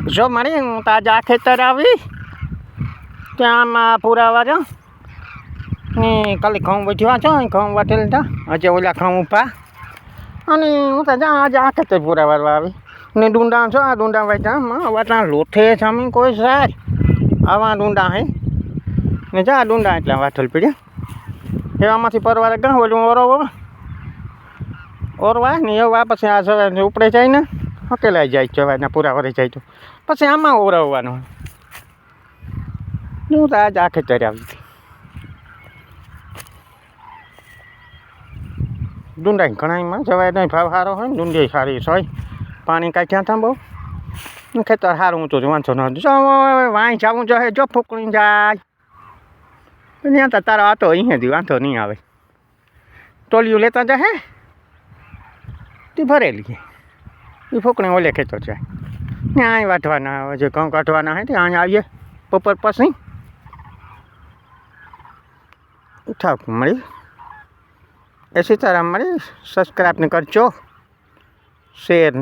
જો મારી હું તાજા ખેતર આવી ત્યાં આમાં પુરાવા જો ને કાલે ઘઉં વધ્યા છો ઘઉં વાટેલ હતા હજે ઓલા ઘઉં ઊભા અને હું તો આજે આ ખેતર પુરાવા આવી ને ડુંડા છો આ ડુંડા વાટ્યા વાટા લોઠે સામે કોઈ સાર આવા ડુંડા હે ને જા ડુંડા એટલા વાઠલ પડ્યા એવામાંથી પરવારે ગાં ઓલું ઓરવા ને એવા પછી આ સવારે ઉપડે જાય ને હકેલાઈ જાય સવારના પૂરા વરે જાય તો પછી આમાં ઓરવવાનું હું તો આજે આ ખેતર આવી હતી ડુંડા ઘણામાં જવાય નહીં ભાવ સારો હોય ને ડુંડી સારી હોય પાણી કાંઈ ક્યાં થાય બહુ ખેતર સારું ઊંચું છે વાંચો ન જો વાંઈ જવું જોઈએ જો ફૂકણી જાય ત્યાં તો તારો હતો અહીંયાથી વાંધો નહીં આવે ટોલિયું લેતા જાય તે ભરેલી એ ફૂકણી ઓલે ખેતર જાય ને અહીં વાટવાના આવે જે ઘઉં કાઢવાના હોય તે અહીં આવીએ બપોર પછી ઠાક મળી એ સીતારામ મળી સબસ્ક્રાઈબ ને કરજો શેર